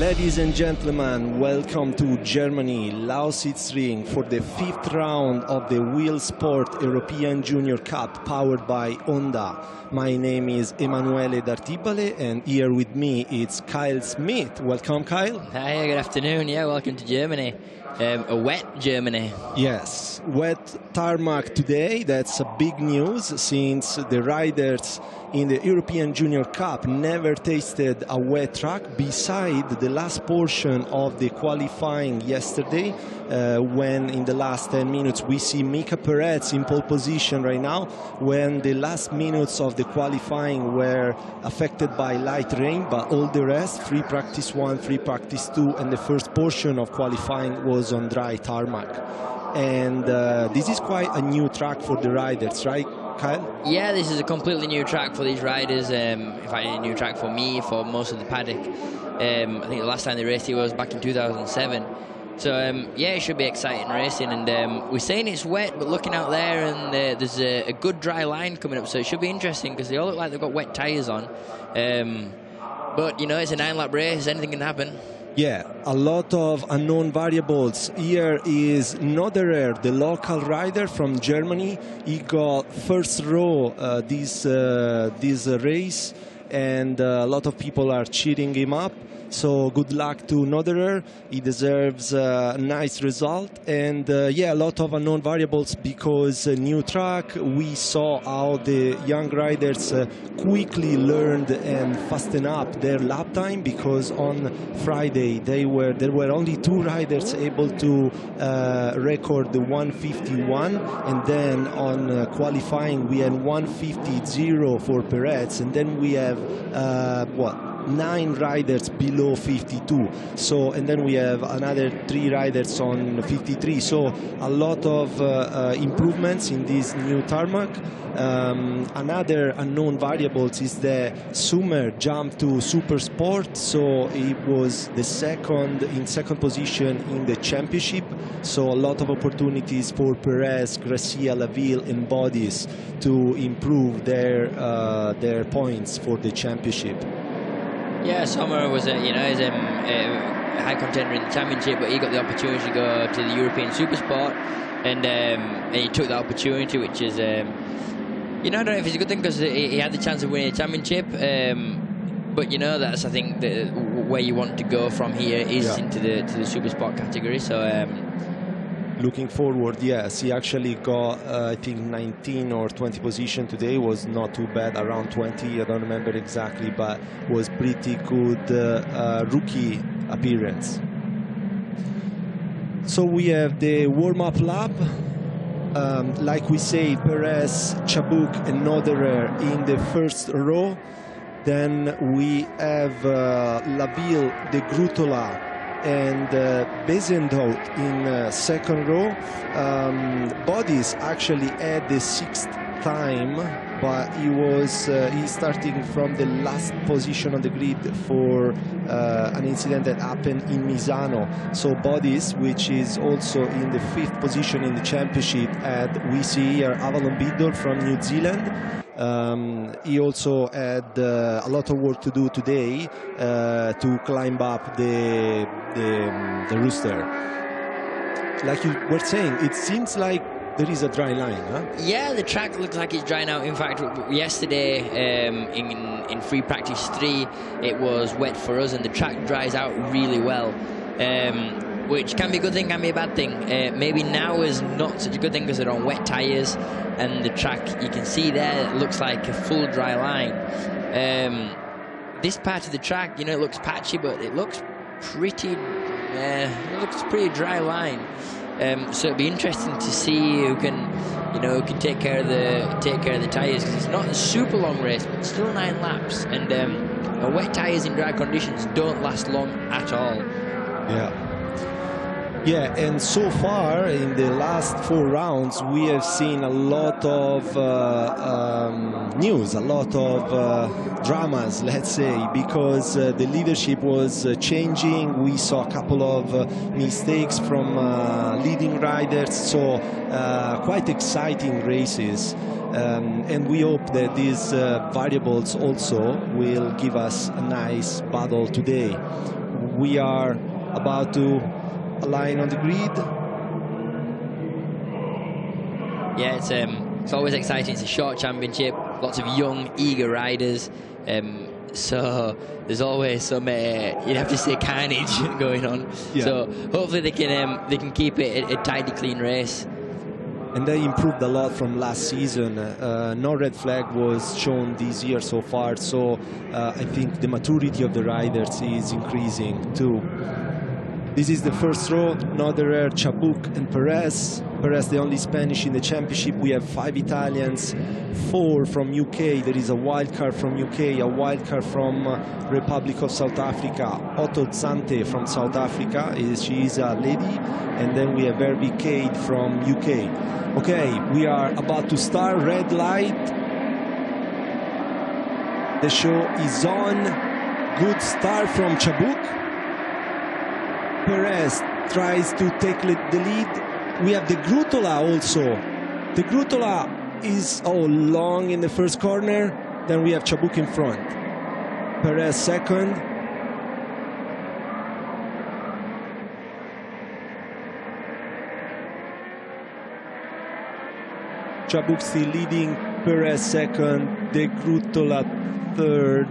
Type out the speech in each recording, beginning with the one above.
Ladies and gentlemen, welcome to Germany, LAUSITZ ring for the 5th round of the Wheel Sport European Junior Cup powered by Honda. My name is Emanuele D'Artibale and here with me it's Kyle Smith. Welcome, Kyle. Hi, good afternoon. Yeah, welcome to Germany. A wet Germany. Yes, wet tarmac today. That's a big news since the riders in the European Junior Cup never tasted a wet track beside the last portion of the qualifying yesterday when in the last 10 minutes we see Mika Perez in pole position right now, when the last minutes of the qualifying were affected by light rain, but all the rest, free practice 1, free practice 2 and the first portion of qualifying was on dry tarmac. And this is quite a new track for the riders, right, Kyle? Yeah, this is a completely new track for these riders. In fact, a new track for me, for most of the paddock. I think the last time they raced here was back in 2007. So, yeah, it should be exciting racing. And we're saying it's wet, but looking out there and there's a good dry line coming up. So it should be interesting because they all look like they've got wet tyres on. But, you know, it's a 9-lap race. Anything can happen. Yeah, a lot of unknown variables. Here is Noderer, the local rider from Germany. He got first row this race, and a lot of people are cheering him up. So good luck to Noderer. He deserves a nice result. And yeah, a lot of unknown variables because new track. We saw how the young riders quickly learned and fastened up their lap time, because on Friday there were only 2 riders able to record the 1:51, and then on qualifying we had 1:50.0 for Perez, and then we have 9 riders below 52. So, and then we have another 3 riders on 53. So a lot of improvements in this new tarmac. Another unknown variables is the Summer jump to Super Sport. So it was the second position in the championship. So a lot of opportunities for Perez, Gracia, Laville and Bodies to improve their points for the championship. Yeah, Sommer was a high contender in the championship, but he got the opportunity to go to the European Supersport, and he took that opportunity, which is, I don't know if it's a good thing because he had the chance of winning a championship, but that's, I think, where you want to go from here is into the Supersport category. So. Looking forward, yes, he actually got, I think, 19 or 20 position today. Was not too bad, around 20, I don't remember exactly, but was pretty good rookie appearance. So we have the warm-up lap. Like we say, Perez, Chabuk and Noderer in the first row. Then we have Laville, De Grutola and Bezendout in second row. Bodies actually had the 6th time, but he's starting from the last position on the grid for an incident that happened in Misano. So Bodies, which is also in the 5th position in the championship, and we see here Avalon Biddle from New Zealand. He also had a lot of work to do today to climb up the rooster. Like you were saying, it seems like there is a dry line, huh? Yeah, the track looks like it's drying out. In fact, yesterday in free practice 3, it was wet for us, and the track dries out really well. Which can be a good thing, can be a bad thing. Maybe now is not such a good thing because they're on wet tyres, and the track, you can see there, it looks like a full dry line. This part of the track, it looks patchy, but it looks pretty dry line. So it'll be interesting to see who can take care of the tyres, because it's not a super long race, but still 9 laps, and wet tyres in dry conditions don't last long at all. Yeah, and so far in the last 4 rounds we have seen a lot of news, a lot of dramas, let's say, because the leadership was changing. We saw a couple of mistakes from leading riders, so quite exciting races. And we hope that these variables also will give us a nice battle today. we are about to align on the grid. Yeah, it's always exciting. It's a short championship, lots of young, eager riders. So there's always some, you'd have to say, carnage going on. Yeah. So hopefully they can keep it a tidy, clean race. And they improved a lot from last season. No red flag was shown this year so far, so I think the maturity of the riders is increasing too. This is the first row, Noderer, Chabuk and Perez. Perez the only Spanish in the championship. We have 5 Italians, 4 from UK. There is a wild card from UK, a wild card from Republic of South Africa. Otto Zante from South Africa, she is a lady. And then we have Herbie Cade from UK. Okay, we are about to start, red light. The show is on. Good start from Chabuk. Perez tries to take the lead. We have the Grutola also. The Grutola is long in the first corner. Then we have Chabuk in front. Perez second. Chabuk still leading. Perez second. The Grutola third.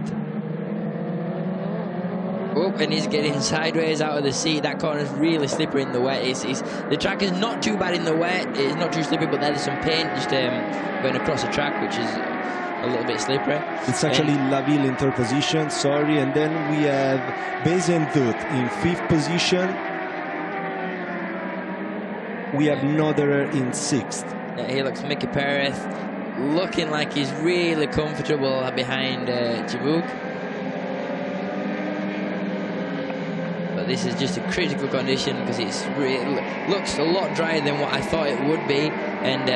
Oh, and he's getting sideways out of the seat. That corner is really slippery in the wet. The track is not too bad in the wet. It's not too slippery, but there's some paint just going across the track, which is a little bit slippery. It's actually Laville in third position, sorry. And then we have Bezendut in 5th position. We have Noderer in 6th. Yeah, here looks Mickey Perez looking like he's really comfortable behind Chabuk. This is just a critical condition because it looks a lot drier than what I thought it would be, and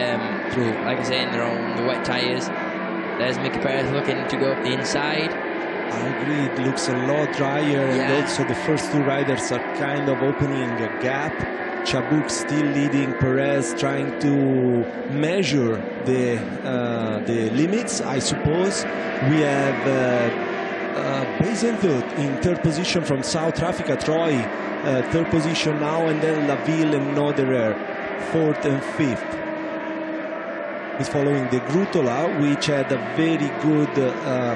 like I say, they're on the wet tyres. There's Mickey Perez looking to go up the inside. I agree, it looks a lot drier, and also the first 2 riders are kind of opening a gap. Chabuk still leading, Perez trying to measure the limits, I suppose. We have Bezendut in 3rd position from South Africa, Troy 3rd position now, and then Laville and Noderer 4th and 5th. He's following the Grutola, which had a very good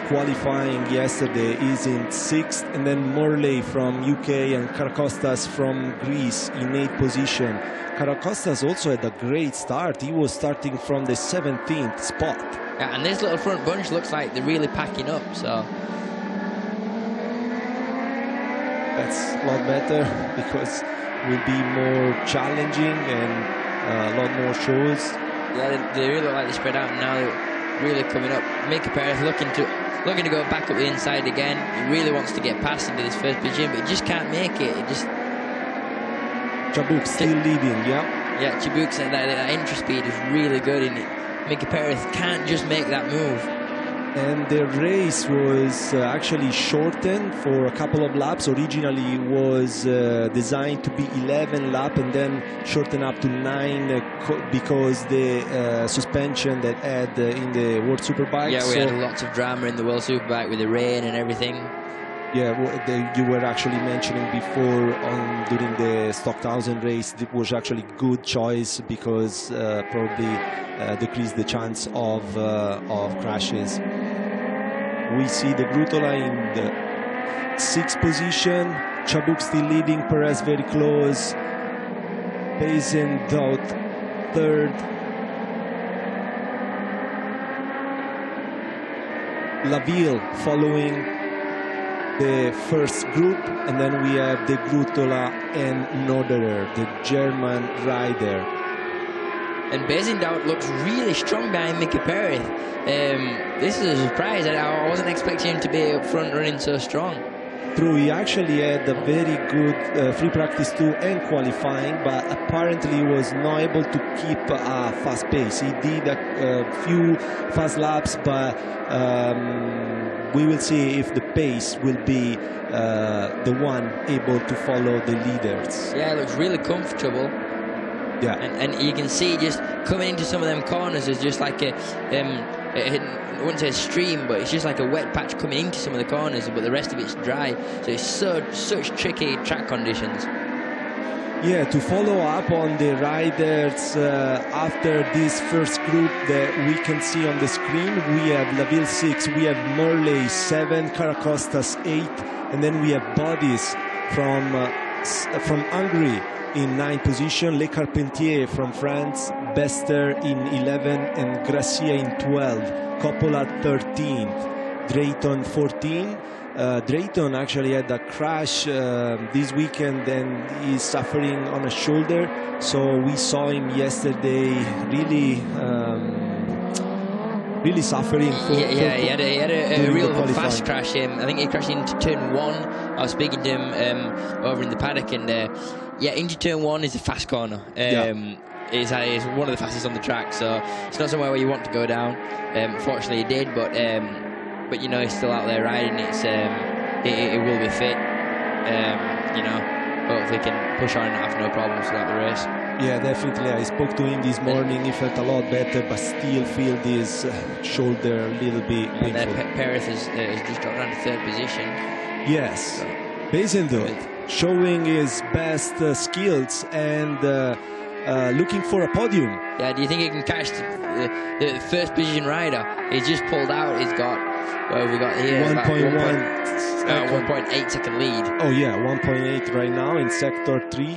qualifying yesterday, is in 6th, and then Morley from UK and Karakostas from Greece in 8th position. Karakostas also had a great start. He was starting from the 17th spot. Yeah, and this little front bunch looks like they're really packing up, so that's a lot better because it will be more challenging and a lot more shows. Yeah, they really look like they spread out now. They're really coming up. Mickey Perez looking to go back up the inside again. He really wants to get past into this first position, but he just can't make it. Chabuk still leading, Yeah, Chabuk said that entry speed is really good, and Mickey Perez can't just make that move. And the race was actually shortened for a couple of laps. Originally it was designed to be 11 laps and then shortened up to 9 because the suspension that had in the World Superbike. Yeah, we had lots of drama in the World Superbike with the rain and everything. Yeah, you were actually mentioning before during the Stockhausen race, it was actually good choice because probably decreased the chance of crashes. We see the Grutola in the 6th position. Chabuk still leading, Perez very close. Bezendut 3rd. Laville following the first group, and then we have the Grutola and Noderer, the German rider. And Bezendut looks really strong behind Mickey Perez. This is a surprise. I wasn't expecting him to be up front running so strong. True, he actually had a very good free practice too and qualifying, but apparently he was not able to keep a fast pace. He did a few fast laps, but we will see if the pace will be the one able to follow the leaders. Yeah, it looks really comfortable. Yeah, and you can see just coming into some of them corners is just like I wouldn't say a stream, but it's just like a wet patch coming into some of the corners, but the rest of it's dry. So it's such tricky track conditions. Yeah, to follow up on the riders after this first group that we can see on the screen, we have LAUSITZ, we have Morley 7, Caracostas 8, and then we have Bodies from Hungary in 9th position, Le Carpentier from France, Bester in 11, and Gracia in 12, Coppola 13th, Drayton 14. Drayton actually had a crash this weekend and he's suffering on a shoulder, so we saw him yesterday really suffering. He had a real fast crash. I think he crashed into turn 1. I was speaking to him over in the paddock, and into turn 1 is a fast corner. It's one of the fastest on the track, so it's not somewhere where you want to go down. Fortunately, he did, but you know, he's still out there riding. It will be fit. Hopefully he can push on and have no problems throughout the race. Yeah, definitely. I spoke to him this morning. He felt a lot better, but still feel this shoulder a little bit painful. And Perez has just dropped down to 3rd position. Yes. Basendot showing his best skills and looking for a podium. Yeah, do you think he can catch the first position rider? He's just pulled out. He's got, what have we got here? 1.8 second lead. Oh yeah, 1.8 right now in sector 2.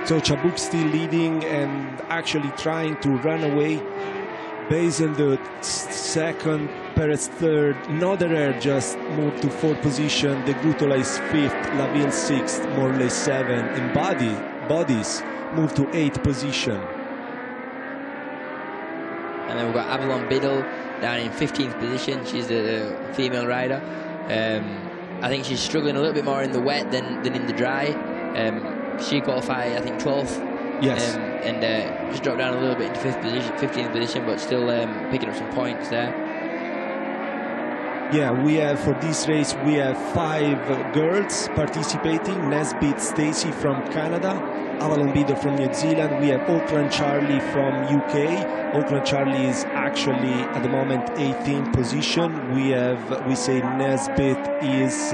So Chabuk still leading and actually trying to run away. Basendot 2nd, Perez 3rd, Noderer just moved to 4th position, De Grutola is 5th, Laville 6th, Morley 7th, and Bodies moved to 8th position. And then we've got Avalon Biddle down in 15th position. She's the female rider. I think she's struggling a little bit more in the wet than in the dry. She qualified, I think, 12th. Yes. And just dropped down a little bit into 15th position, but still picking up some points there. Yeah, we have for this race, we have 5 girls participating. Nesbitt Stacy from Canada, Avalon Biddle from New Zealand. We have Auckland Charlie from UK. Auckland Charlie is actually at the moment 18th position. We say Nesbitt is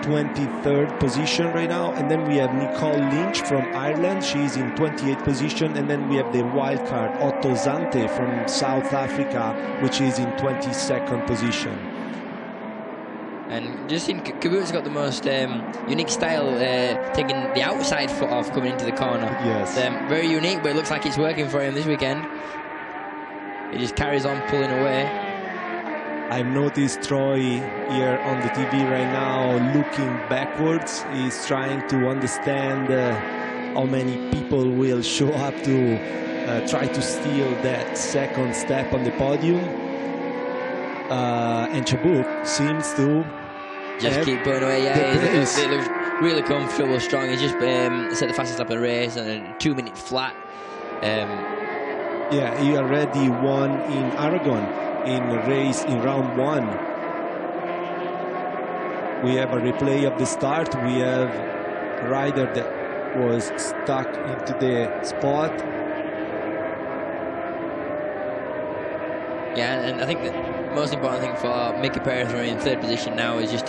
23rd position right now, and then we have Nicole Lynch from Ireland. She's in 28th position, and then we have the wild card Otto Zante from South Africa, which is in 22nd position. And just in Kabut's got the most unique style, taking the outside foot off coming into the corner. Yes. Very unique, but it looks like it's working for him this weekend. He just carries on pulling away. I've noticed Troy here on the TV right now looking backwards. He's trying to understand how many people will show up to try to steal that second step on the podium. And Chabuk seems to just keep pulling away. Yeah, it looks really comfortable, strong. He's just set the fastest lap of the race and a 2-minute flat. Yeah, he already won in Aragon in round 1. We have a replay of the start. We have a rider that was stuck into the spot. Yeah, and I think the most important thing for Mickey Perez running in 3rd position now is just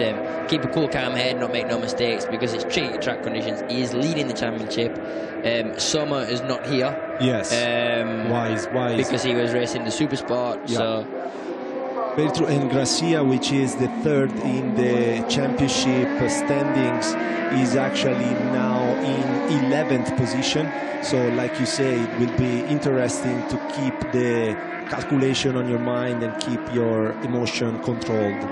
keep a cool, calm head, not make no mistakes, because it's tricky track conditions. He is leading the championship. Sommer is not here. Yes. Wise. Because he was racing the Super Sport. Yeah. So. Very true. And Gracia, which is the 3rd in the championship standings, is actually now in 11th position. So, like you say, it will be interesting to keep the calculation on your mind and keep your emotion controlled.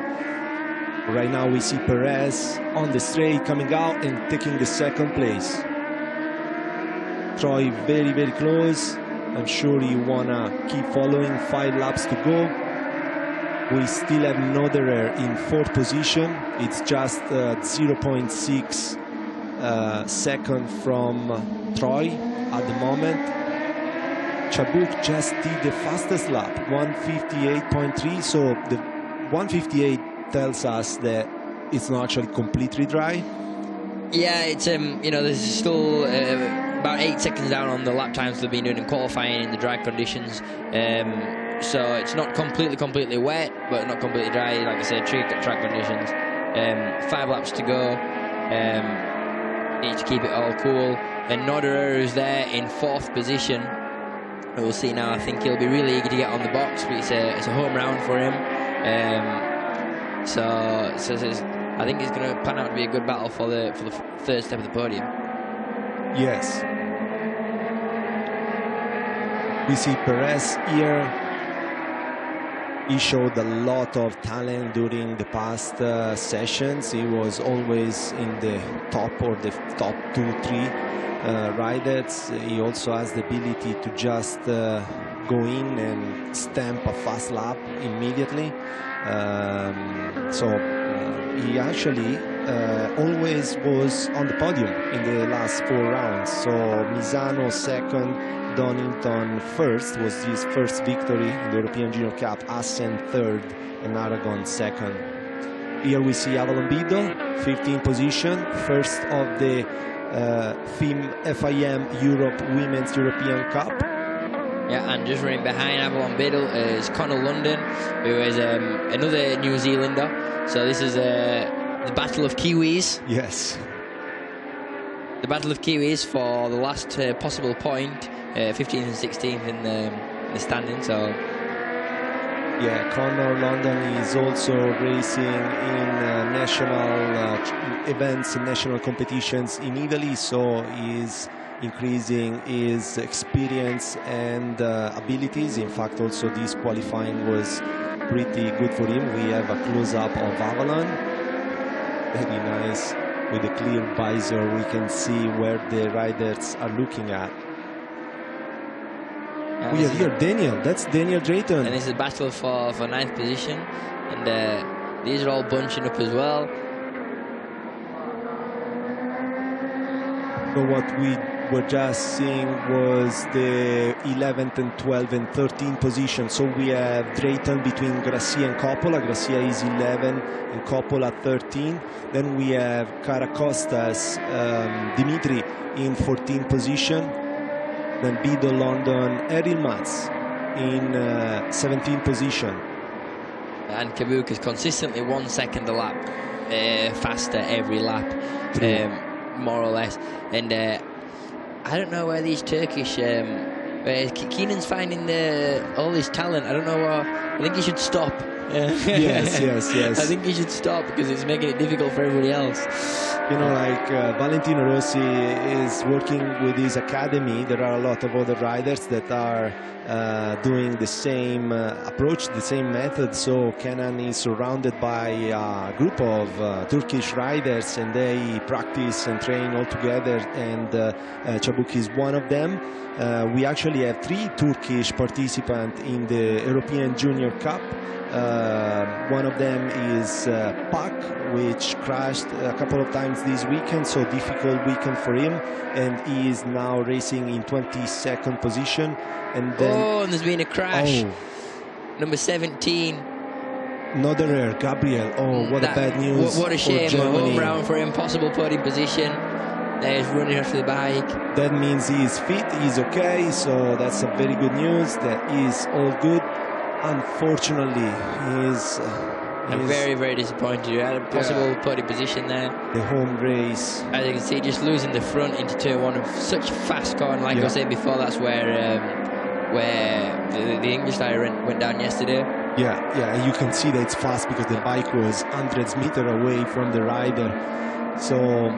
Right now we see Perez on the straight coming out and taking the 2nd place. Troy very, very close. I'm sure you wanna keep following. 5 laps to go. We still have Noderer in 4th position. It's just 0.6 second from Troy at the moment. Chabuk just did the fastest lap, 158.3. So the 158 tells us that it's not actually completely dry. Yeah, it's there's still about 8 seconds down on the lap times they've been doing in qualifying in the dry conditions. So it's not completely wet, but not completely dry. Like I said, track conditions. 5 laps to go. Need to keep it all cool. And Norderer is there in 4th position. We'll see now. I think he'll be really eager to get on the box, but it's a home round for him. So I think it's going to pan out to be a good battle for the 3rd step of the podium. Yes. We see Perez here. He showed a lot of talent during the past sessions. He was always in the top or the top 2-3 riders. He also has the ability to just go in and stamp a fast lap immediately. He actually always was on the podium in the last 4 rounds. So Misano 2nd, Donington 1st, was his first victory in the European Junior Cup, Assen 3rd, and Aragon 2nd. Here we see Avalon Bido, 15th position, first of the FIM Europe Women's European Cup. Yeah, and just running behind Avalon Biddle is Connell London, who is another New Zealander. So this is the Battle of Kiwis. Yes. The Battle of Kiwis for the last possible point, 15th and 16th in the standing. So yeah, Connor London is also racing in national events and national competitions in Italy, so he's increasing his experience and abilities. In fact, also this qualifying was pretty good for him. We have a close-up of Avalon. Very nice. With a clear visor, we can see where the riders are looking at. We have here Daniel. That's Daniel Drayton. And it's a battle for 9th position. And these are all bunching up as well. So what we were just seeing was the 11th and 12th and 13th position. So we have Drayton between Gracia and Coppola. Gracia is 11 and Coppola 13. Then we have Caracostas, Dimitri in 14th position. Then Bido, London, Eril Mats in 17th position. And Kabuk is consistently 1 second a lap faster every lap, more or less. And I don't know where these Turkish Keenan's finding all this talent. I don't know. I think he should stop. Yes. I think he should stop because it's making it difficult for everybody else. You know, like Valentino Rossi is working with his academy. There are a lot of other riders that are doing the same approach, the same method. So Kenan is surrounded by a group of Turkish riders, and they practice and train all together. And Çabuk is one of them. We actually have 3 Turkish participants in the European Junior Cup. One of them is Pak, which crashed a couple of times this weekend, so difficult weekend for him, and he is now racing in 22nd position. And then and there's been a crash. Number 17. Noderer, Gabriel. What a bad news. What a shame. For Germany. A home round for him, possible podium position. He's running after the bike. That means he is fit, he's okay, so that's a very good news. That is all good. Unfortunately, I'm very disappointed. You had a possible podium position there. The home race. As you can see, just losing the front into turn 1 of such a fast car. And like I was saying before, that's where the English tire went down yesterday. Yeah, and you can see that it's fast because the bike was hundreds meters away from the rider. So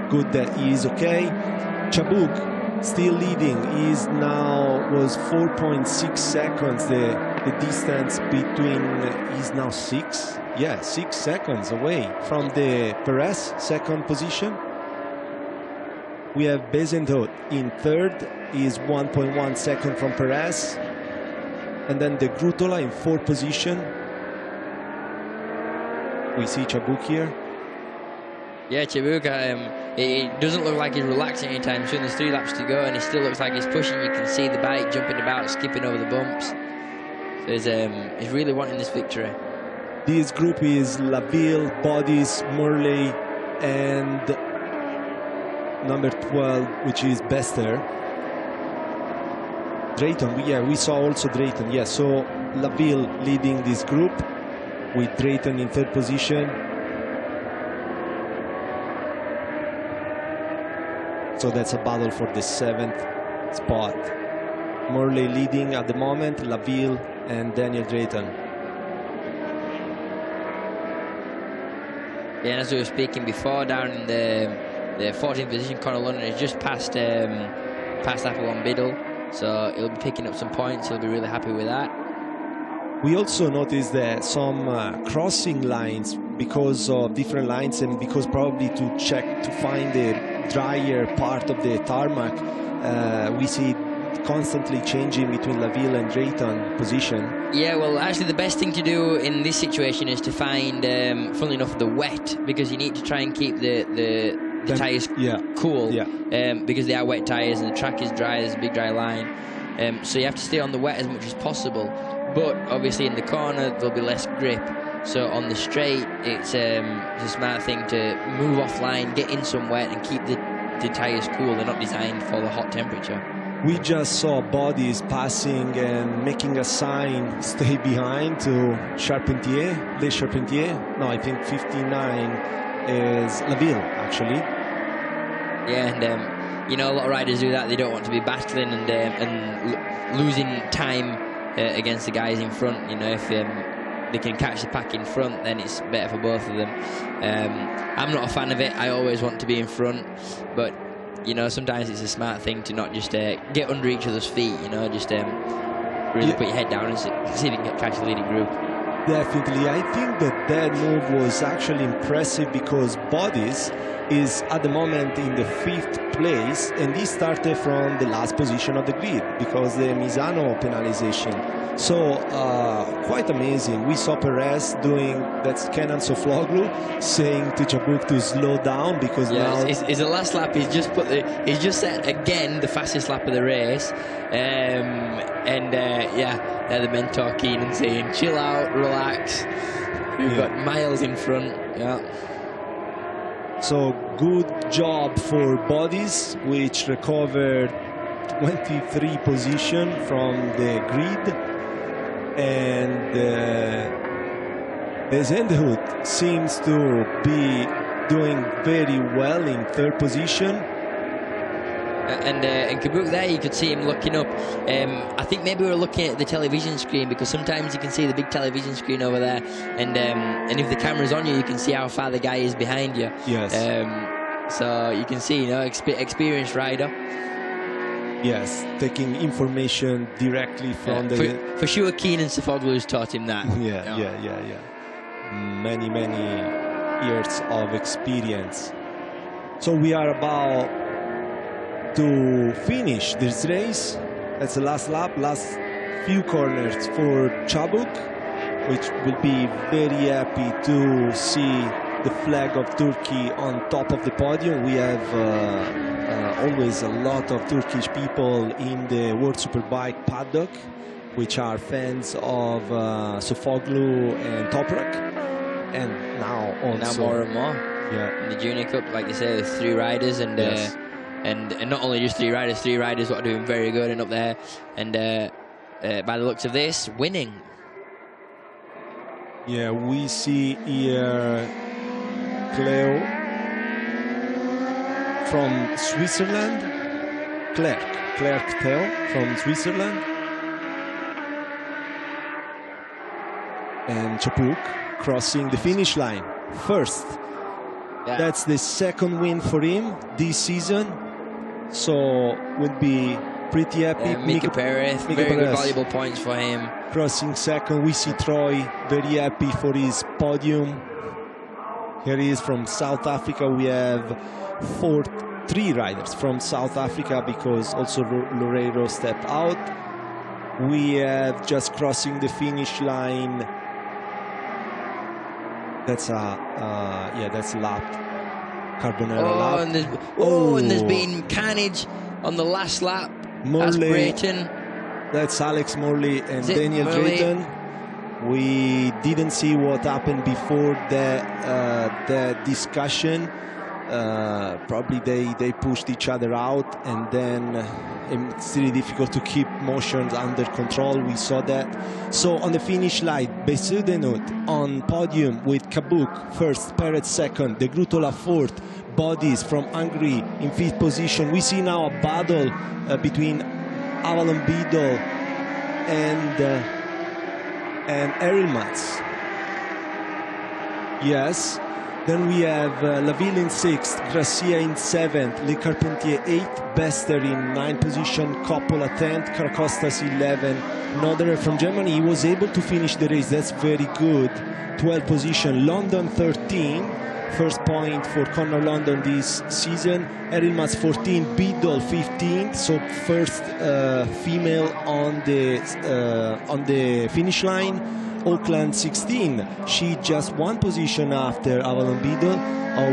good that he is okay. Çabuk still leading. He's now was 4.6 seconds. The distance between is now 6 seconds away from the Perez 2nd position. We have Bezentot in 3rd. He is 1.1 second from Perez. And then the Grutola in 4th position. We see Çabuk here. Yeah, Çabuk, it doesn't look like he's relaxing anytime soon. There's 3 laps to go, and he still looks like he's pushing. You can see the bike jumping about, skipping over the bumps. So he's really wanting this victory. This group is Laville, Bodis, Morley, and number 12, which is Bester. Drayton, we saw also Drayton. Yeah, so Laville leading this group with Drayton in third position. So that's a battle for the 7th spot. Morley leading at the moment, Laville and Daniel Drayton. Yeah, and as we were speaking before, down in the 14th position, Conor London has just passed Apollon Biddle, so he'll be picking up some points. He'll be really happy with that. We also noticed that some crossing lines because of different lines and because probably to check to find the drier part of the tarmac. We see constantly changing between Laville and Drayton position. Yeah, well, actually the best thing to do in this situation is to find, funnily enough, the wet, because you need to try and keep the tyres cool, because they are wet tyres and the track is dry, there's a big dry line. So you have to stay on the wet as much as possible. But obviously in the corner there'll be less grip. So on the straight, it's a smart thing to move offline, get in some wet and keep the tyres cool. They're not designed for the hot temperature. We just saw bodies passing and making a sign, stay behind, to Charpentier, Les Charpentier. No, I think 59 is Laville, actually. Yeah, and you know, a lot of riders do that. They don't want to be battling and losing time against the guys in front. You know, if they can catch the pack in front, then it's better for both of them. I'm not a fan of it. I always want to be in front, but you know, sometimes it's a smart thing to not just get under each other's feet, you know, just really put your head down and see if you can catch the leading group. Definitely. I think that move was actually impressive because Bodies is at the moment in the 5th place and he started from the last position of the grid because the Misano penalization. So quite amazing. We saw Perez doing that's Kenan Sofuoglu saying to Chapuk to slow down because now it's the last lap. He's just set again the fastest lap of the race, the mentor Keenan saying chill out, relax. We've got miles in front. Yeah. So good job for Bodies, which recovered 23 position from the grid. And Zendehout seems to be doing very well in 3rd position. And Kabuk there, you could see him looking up. I think maybe we were looking at the television screen because sometimes you can see the big television screen over there. And if the camera's on you, you can see how far the guy is behind you. Yes. So you can see, you know, experienced rider. Yes, taking information directly from for sure, Keenan Sofuoglu's taught him that. Yeah. Many years of experience. So we are about to finish this race. That's the last lap, last few corners for Çabuk, which will be very happy to see the flag of Turkey on top of the podium. We have always a lot of Turkish people in the World Superbike paddock, which are fans of Sofuoglu and Toprak, and now more and more. Yeah. In the Junior Cup, like they say, there's 3 riders, and not only just 3 riders that are doing very good and up there, and by the looks of this, winning. Yeah, we see here Cleo from Switzerland, Clerc Theo from Switzerland, and Çapuk crossing the finish line first. Yeah. That's the 2nd win for him this season, so would be pretty happy. Mika Perez, very good valuable points for him. Crossing 2nd, we see Troy very happy for his podium. Here he is from South Africa. We have 3 riders from South Africa because also Loureiro stepped out. We have just crossing the finish line. That's that's lapped. Carbonero lap. And there's been carnage on the last lap. Morley, that's Brayton. That's Alex Morley and Daniel Drayton. We didn't see what happened before the discussion. Probably they pushed each other out, and then it's really difficult to keep motions under control. We saw that. So on the finish line, Besudenout on podium with Kabuk first, Perez second, De Grutola fourth, Bodies from Hungary in fifth position. We see now a battle between Avalon Beadle and Erilmaz. Yes. Then we have Laville in 6th, Gracia in 7th, Le Carpentier 8th, Bester in 9th position, Coppola 10th, Caracostas 11th. Noderer from Germany, he was able to finish the race, that's very good. 12th position, London 13, first point for Conor London this season. Erilmaz 14, Beadle 15th, so first female on the finish line. Auckland 16, she just one position after Avalon Beadle.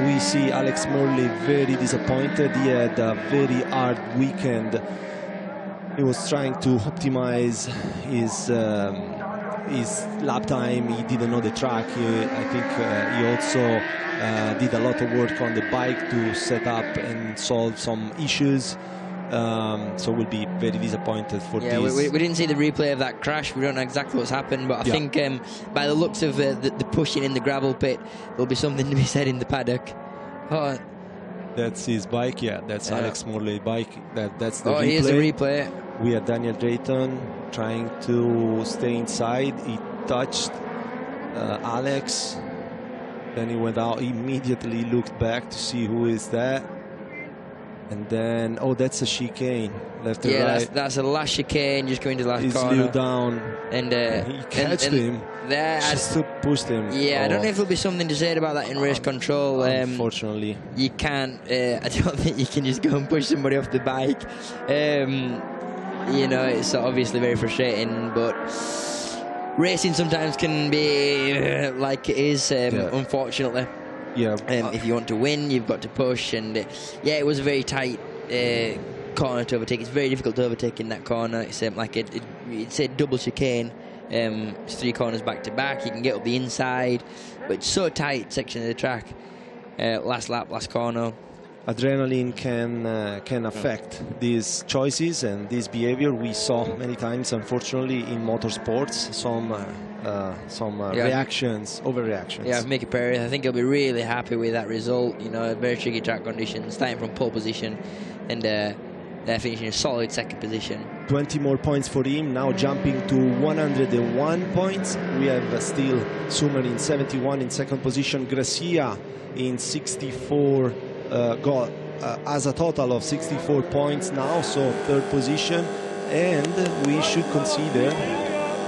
We see Alex Morley very disappointed. He had a very hard weekend. He was trying to optimize his lap time. He didn't know the track. I think he also did a lot of work on the bike to set up and solve some issues. So we'll be very disappointed for this. We didn't see the replay of that crash. We don't know exactly what's happened, but I think by the looks of the pushing in the gravel pit, there'll be something to be said in the paddock. Oh. That's his bike, that's Alex Morley's bike. That's the replay. Here's the replay. We had Daniel Drayton trying to stay inside. He touched Alex. Then he went out, immediately looked back to see who is that. And then, that's a chicane, left to right. That's a last chicane, just going to the last He's corner. He's slowed down. And he catched him. Just to push him. Yeah, I don't know if there'll be something to say about that in race control. Unfortunately. You can't, I don't think you can just go and push somebody off the bike. It's obviously very frustrating, but racing sometimes can be like it is, unfortunately. If you want to win, you've got to push, and it was a very tight corner to overtake. It's very difficult to overtake in that corner. It's it's a double chicane. It's 3 corners back to back. You can get up the inside, but it's so tight section of the track. Last lap, last corner. Adrenaline can affect these choices and this behavior. We saw many times, unfortunately, in motorsports, some reactions, overreactions. Yeah, Mickey Perry, I think he'll be really happy with that result. Very tricky track conditions, starting from pole position, and they're finishing a solid second position. 20 more points for him, now jumping to 101 points. We have still Sumer in 71 in second position, Gracia in 64, has a total of 64 points now, so third position. And we should consider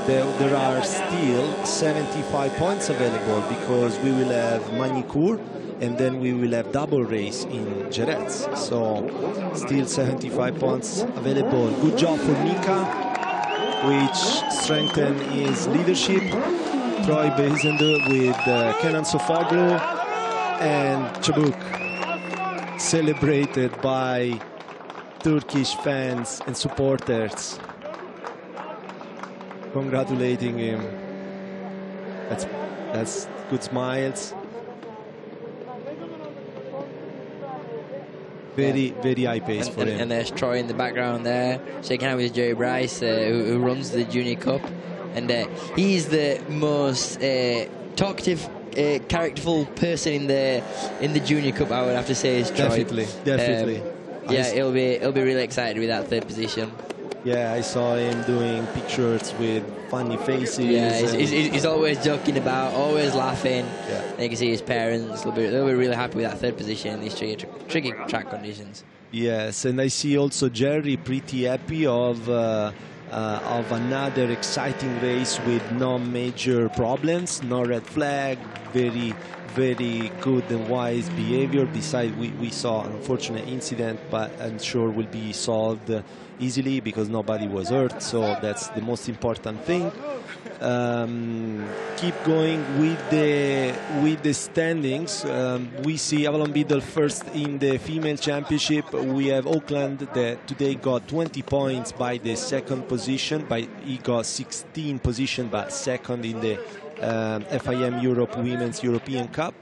there are still 75 points available, because we will have Magny-Cours and then we will have double race in Jerez. So still 75 points available. Good job for Mika, which strengthened his leadership. Troy Bezender with Kenan Sofoglu, and Çabuk celebrated by Turkish fans and supporters, congratulating him. That's good smiles. Very high pace for him. And there's Troy in the background there, shaking hands with Jerry Bryce, who runs the Junior Cup, and he's the most talkative, characterful person in the Junior Cup, I would have to say, is Troy. Definitely. He'll be really excited with that third position. Yeah, I saw him doing pictures with funny faces. Yeah, he's always joking about, always laughing. Yeah. And you can see his parents, they'll be really happy with that third position in these tricky track conditions. Yes, and I see also Jerry pretty happy of another exciting race with no major problems, no red flag, very good and wise behavior. Besides, we saw an unfortunate incident, but I'm sure will be solved easily because nobody was hurt, so that's the most important thing. Keep going with the standings. We see Avalon Beadle first in the female championship. We have Auckland that today got 20 points by the second position. He got 16 position, but second in the FIM Europe Women's European Cup.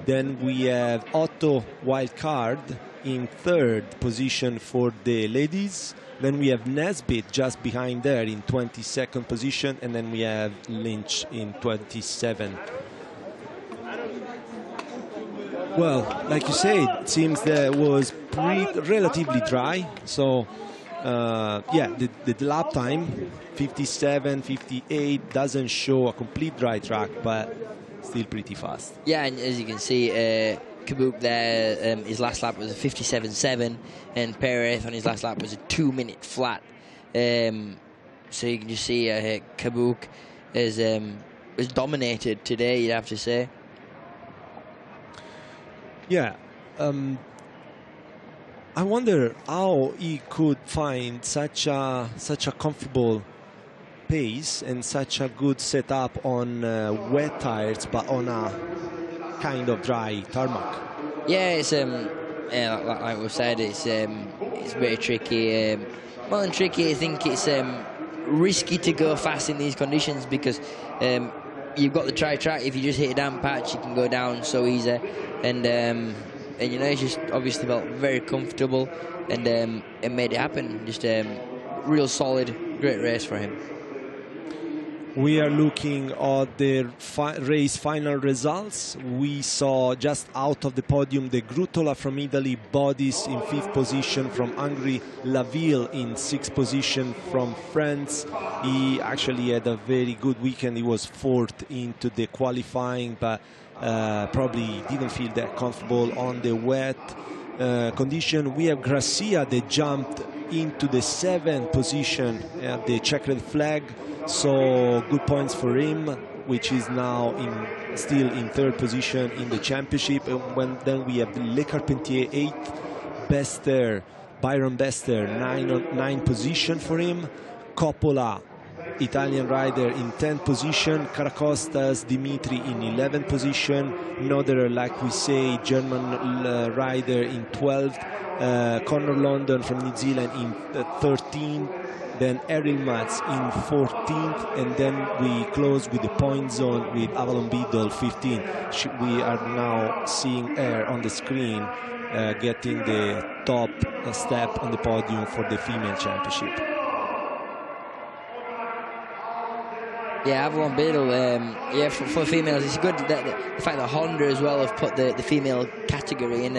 Then we have Otto Wildcard in third position for the ladies. Then we have Nesbitt just behind there in 22nd position, and then we have Lynch in 27. Well, like you said, it seems that it was relatively dry. So, yeah, the lap time, 57, 58, doesn't show a complete dry track, but still pretty fast. Yeah, and as you can see, Kabuk there, his last lap was a 57.7, and Perez on his last lap was a 2-minute flat. So you can just see Kabuk has dominated today, you'd have to say. Yeah, I wonder how he could find such a comfortable pace and such a good setup on wet tires, but on a kind of dry tarmac. Yeah, it's yeah, like we said, it's very tricky. More than tricky, I think it's risky to go fast in these conditions because you've got the track. If you just hit a damp patch, you can go down so easy, and you know, he's just obviously felt very comfortable and made it happen. Just real solid, great race for him. We are looking at the race final results. We saw just out of the podium the Grutola from Italy, Bodis in 5th position from Hungary, Laville in 6th position from France. He actually had a very good weekend. He was 4th into the qualifying, but probably didn't feel that comfortable on the wet condition. We have Gracia that jumped into the 7th position at the checkered flag. So good points for him, which is now still in 3rd position in the championship. And then we have Le Carpentier 8th, Bester, Byron Bester 9th position for him, Coppola, Italian rider, in 10th position, Caracostas Dimitri in 11th position, Noderer, like we say, German rider in 12th, Connor London from New Zealand in 13th, then Errol Mats in 14th, and then we close with the point zone with Avalon Beadle 15th. We are now seeing her on the screen getting the top step on the podium for the female championship. Yeah, Avalon Beadle, yeah, for females, it's good that the fact that Honda as well have put the female category in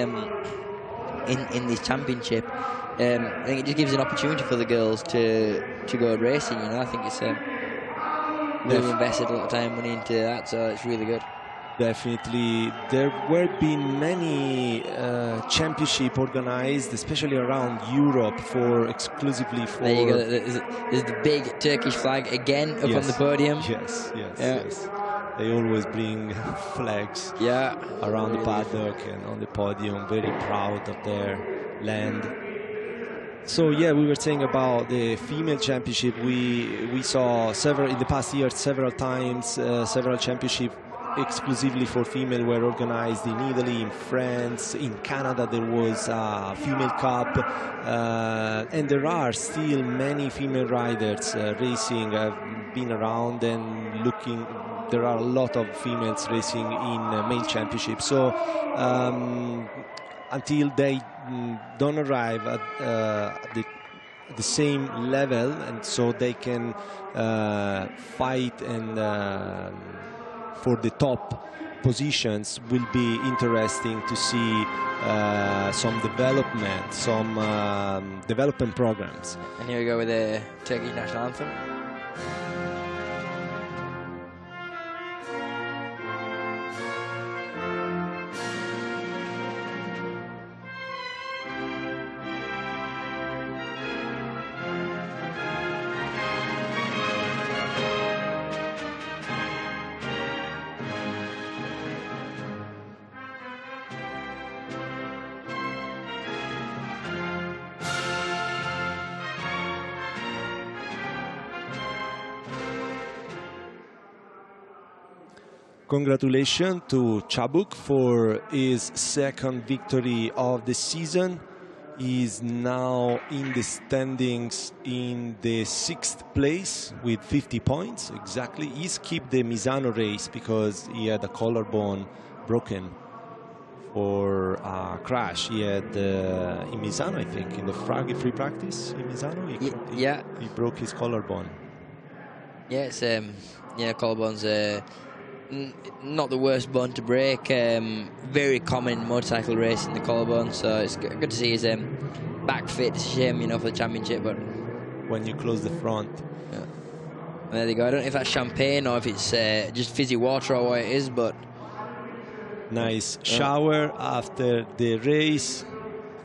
this championship. I think it just gives an opportunity for the girls to go racing. You know, I think it's really invested a lot of time, money into that, so it's really good. Definitely, there were been many championship organized, especially around Europe, exclusively for. There you go. There's the big Turkish flag again up on the podium. Yes. They always bring flags around the paddock and on the podium. Very proud of their land. So yeah, we were saying about the female championship. We saw in the past year several times several championships exclusively for female were organized in Italy, in France, in Canada. There was a female cup, and there are still many female riders racing. I've been around and looking. There are a lot of females racing in male championships. So until they don't arrive at the same level, and so they can fight and for the top positions, will be interesting to see some development programs. And here we go with the Turkish national anthem. Congratulations to Çabuk for his second victory of the season. He is now in the standings in the 6th place with 50 points. Exactly. He skipped the Misano race because he had a collarbone broken. for a crash he had in Misano, I think, in the free practice in Misano. He broke his collarbone. Yeah, it's collarbone's not the worst bone to break. Very common in motorcycle racing, the collarbone. So it's good to see his back fit. It's a shame, you know, for the championship, but when you close the front. Yeah. There they go. I don't know if that's champagne or if it's just fizzy water or what it is, but nice shower after the race.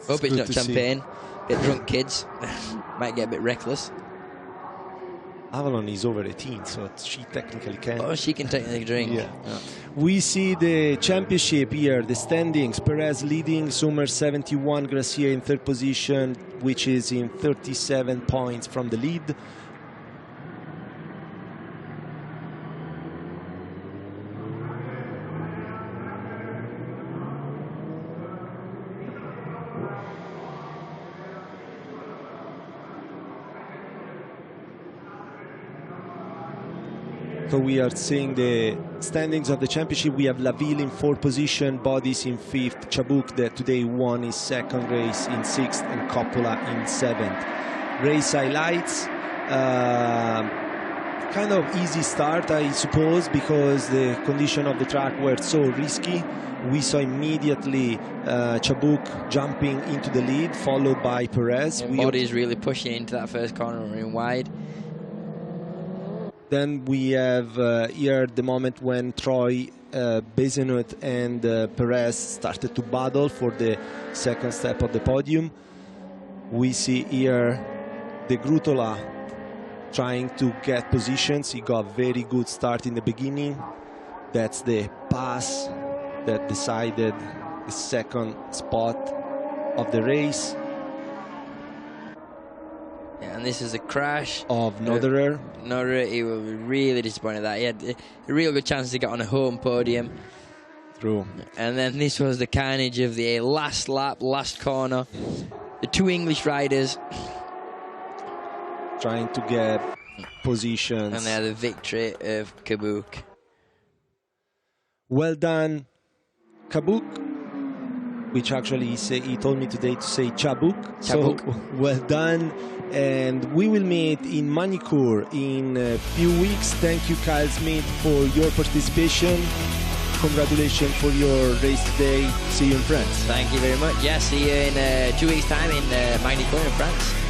Hope it's not champagne. Get drunk kids. Might get a bit reckless. Avalon is over 18, so she technically can. Oh, she can technically drink. Yeah. We see the championship here, the standings. Perez leading, Sommer 71, Gracia in third position, which is in 37 points from the lead. So we are seeing the standings of the championship. We have Laville in fourth position, Bodis in fifth, Chabuk that today won his second race in sixth, and Coppola in seventh. Race highlights, kind of easy start, I suppose, because the condition of the track were so risky. We saw immediately Chabuk jumping into the lead, followed by Perez. Bodis really pushing into that first corner and in wide. Then we have here the moment when Troy, Bezenot and Perez started to battle for the second step of the podium. We see here De Grutola trying to get positions. He got a very good start in the beginning. That's the pass that decided the second spot of the race. Yeah, and this is a crash of Noderer. Noderer, he was really disappointed that he had a real good chance to get on a home podium. True. And then this was the carnage of the last lap, last corner. The two English riders trying to get positions. And they had the victory of Kabuk. Well done, Kabuk. Which actually he told me today to say Chabuk. So well done. And we will meet in Manicure in a few weeks. Thank you, Kyle Smith, for your participation. Congratulations for your race today. See you in France. Thank you very much. Yeah, see you in 2 weeks' time in Manicure in France.